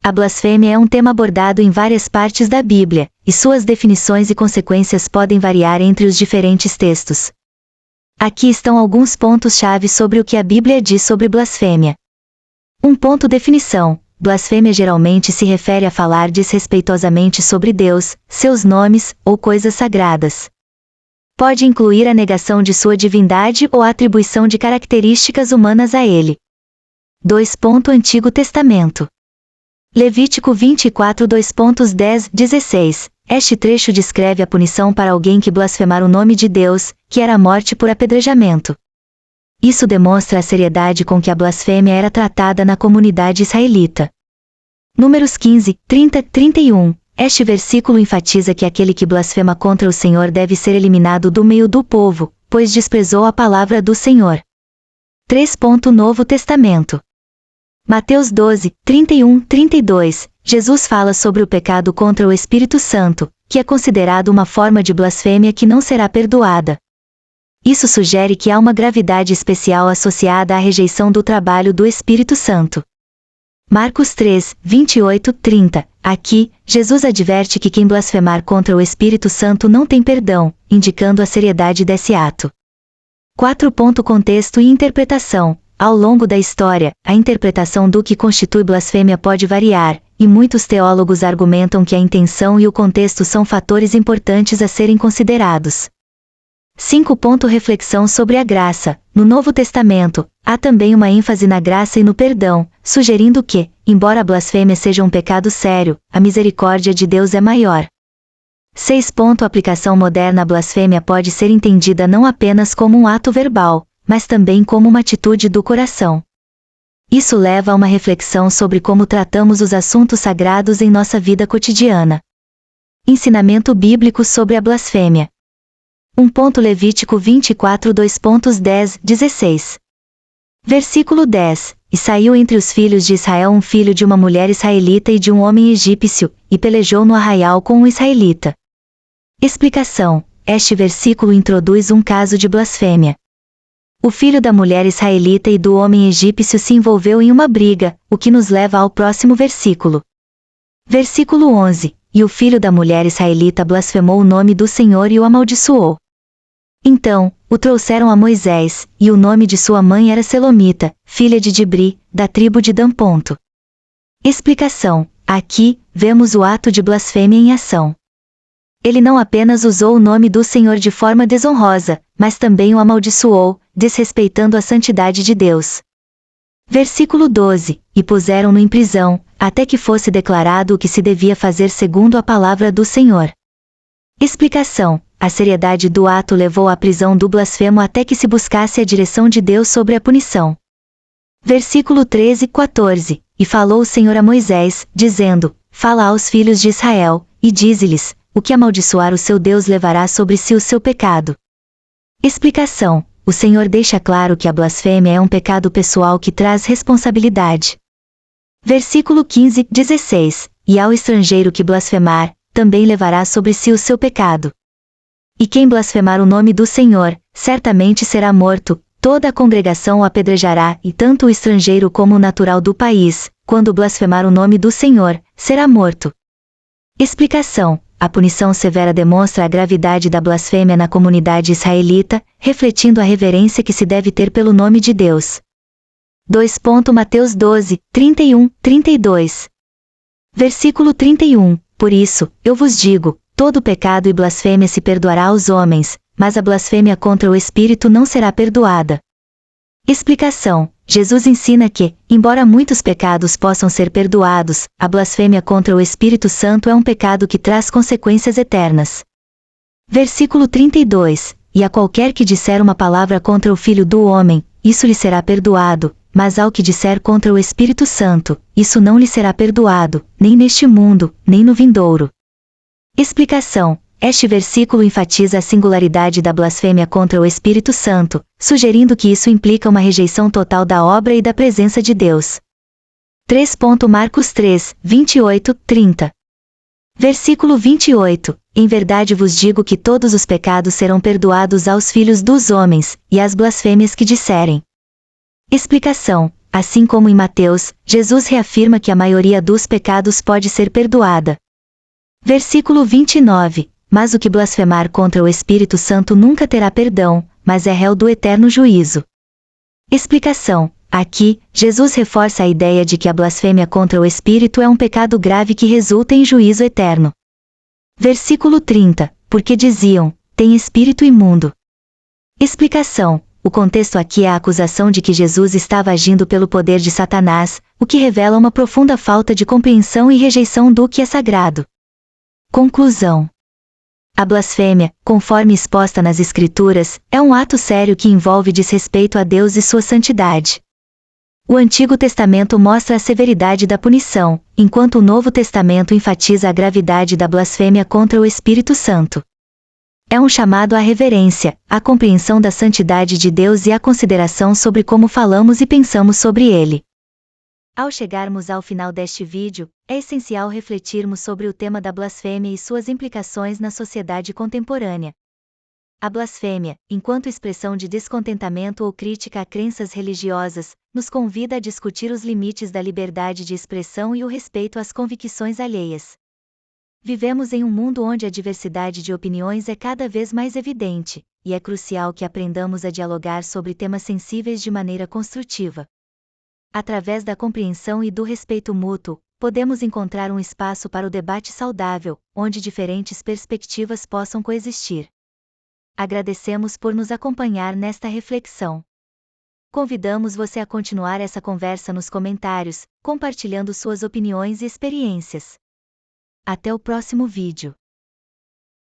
A blasfêmia é um tema abordado em várias partes da Bíblia, e suas definições e consequências podem variar entre os diferentes textos. Aqui estão alguns pontos-chave sobre o que a Bíblia diz sobre blasfêmia. 1. Definição. Blasfêmia geralmente se refere a falar desrespeitosamente sobre Deus, seus nomes, ou coisas sagradas. Pode incluir a negação de sua divindade ou a atribuição de características humanas a ele. 2. Antigo Testamento. Levítico 24 2.10-16. Este trecho descreve a punição para alguém que blasfemar o nome de Deus, que era a morte por apedrejamento. Isso demonstra a seriedade com que a blasfêmia era tratada na comunidade israelita. Números 15, 30, 31. Este versículo enfatiza que aquele que blasfema contra o Senhor deve ser eliminado do meio do povo, pois desprezou a palavra do Senhor. 3. Novo Testamento. Mateus 12, 31, 32. Jesus fala sobre o pecado contra o Espírito Santo, que é considerado uma forma de blasfêmia que não será perdoada. Isso sugere que há uma gravidade especial associada à rejeição do trabalho do Espírito Santo. Marcos 3, 28, 30. Aqui, Jesus adverte que quem blasfemar contra o Espírito Santo não tem perdão, indicando a seriedade desse ato. 4. Contexto e interpretação. Ao longo da história, a interpretação do que constitui blasfêmia pode variar, e muitos teólogos argumentam que a intenção e o contexto são fatores importantes a serem considerados. 5. Reflexão sobre a graça. No Novo Testamento, há também uma ênfase na graça e no perdão, sugerindo que, embora a blasfêmia seja um pecado sério, a misericórdia de Deus é maior. 6. Aplicação moderna. A blasfêmia pode ser entendida não apenas como um ato verbal, mas também como uma atitude do coração. Isso leva a uma reflexão sobre como tratamos os assuntos sagrados em nossa vida cotidiana. Ensinamento bíblico sobre a blasfêmia. 1. Levítico 24 2.10-16. Versículo 10. E saiu entre os filhos de Israel um filho de uma mulher israelita e de um homem egípcio, e pelejou no arraial com um israelita. Explicação. Este versículo introduz um caso de blasfêmia. O filho da mulher israelita e do homem egípcio se envolveu em uma briga, o que nos leva ao próximo versículo. Versículo 11. E o filho da mulher israelita blasfemou o nome do Senhor e o amaldiçoou. Então, o trouxeram a Moisés, e o nome de sua mãe era Selomita, filha de Dibri, da tribo de Dan. Explicação. Aqui, vemos o ato de blasfêmia em ação. Ele não apenas usou o nome do Senhor de forma desonrosa, mas também o amaldiçoou, desrespeitando a santidade de Deus. Versículo 12. E puseram-no em prisão, até que fosse declarado o que se devia fazer segundo a palavra do Senhor. Explicação. A seriedade do ato levou à prisão do blasfemo até que se buscasse a direção de Deus sobre a punição. Versículo 13 e 14. E falou o Senhor a Moisés, dizendo: Fala aos filhos de Israel, e dize-lhes: O que amaldiçoar o seu Deus levará sobre si o seu pecado. Explicação. O Senhor deixa claro que a blasfêmia é um pecado pessoal que traz responsabilidade. Versículo 15-16. E ao estrangeiro que blasfemar, também levará sobre si o seu pecado. E quem blasfemar o nome do Senhor, certamente será morto, toda a congregação o apedrejará, e tanto o estrangeiro como o natural do país, quando blasfemar o nome do Senhor, será morto. Explicação. A punição severa demonstra a gravidade da blasfêmia na comunidade israelita, refletindo a reverência que se deve ter pelo nome de Deus. 2. Mateus 12, 31, 32. Versículo 31. Por isso, eu vos digo, todo pecado e blasfêmia se perdoará aos homens, mas a blasfêmia contra o Espírito não será perdoada. Explicação. Jesus ensina que, embora muitos pecados possam ser perdoados, a blasfêmia contra o Espírito Santo é um pecado que traz consequências eternas. Versículo 32. E a qualquer que disser uma palavra contra o Filho do Homem, isso lhe será perdoado, mas ao que disser contra o Espírito Santo, isso não lhe será perdoado, nem neste mundo, nem no vindouro. Explicação. Este versículo enfatiza a singularidade da blasfêmia contra o Espírito Santo, sugerindo que isso implica uma rejeição total da obra e da presença de Deus. 3. Marcos 3, 28, 30. Versículo 28. Em verdade vos digo que todos os pecados serão perdoados aos filhos dos homens, e as blasfêmias que disserem. Explicação. assim como em Mateus, Jesus reafirma que a maioria dos pecados pode ser perdoada. Versículo 29. Mas o que blasfemar contra o Espírito Santo nunca terá perdão, mas é réu do eterno juízo. Explicação. Aqui, Jesus reforça a ideia de que a blasfêmia contra o Espírito é um pecado grave que resulta em juízo eterno. Versículo 30. Porque diziam, tem espírito imundo. Explicação. O contexto aqui é a acusação de que Jesus estava agindo pelo poder de Satanás, o que revela uma profunda falta de compreensão e rejeição do que é sagrado. Conclusão. A blasfêmia, conforme exposta nas Escrituras, é um ato sério que envolve desrespeito a Deus e sua santidade. O Antigo Testamento mostra a severidade da punição, enquanto o Novo Testamento enfatiza a gravidade da blasfêmia contra o Espírito Santo. É um chamado à reverência, à compreensão da santidade de Deus e à consideração sobre como falamos e pensamos sobre ele. Ao chegarmos ao final deste vídeo, é essencial refletirmos sobre o tema da blasfêmia e suas implicações na sociedade contemporânea. A blasfêmia, enquanto expressão de descontentamento ou crítica a crenças religiosas, nos convida a discutir os limites da liberdade de expressão e o respeito às convicções alheias. Vivemos em um mundo onde a diversidade de opiniões é cada vez mais evidente, e é crucial que aprendamos a dialogar sobre temas sensíveis de maneira construtiva. Através da compreensão e do respeito mútuo, podemos encontrar um espaço para o debate saudável, onde diferentes perspectivas possam coexistir. Agradecemos por nos acompanhar nesta reflexão. Convidamos você a continuar essa conversa nos comentários, compartilhando suas opiniões e experiências. Até o próximo vídeo.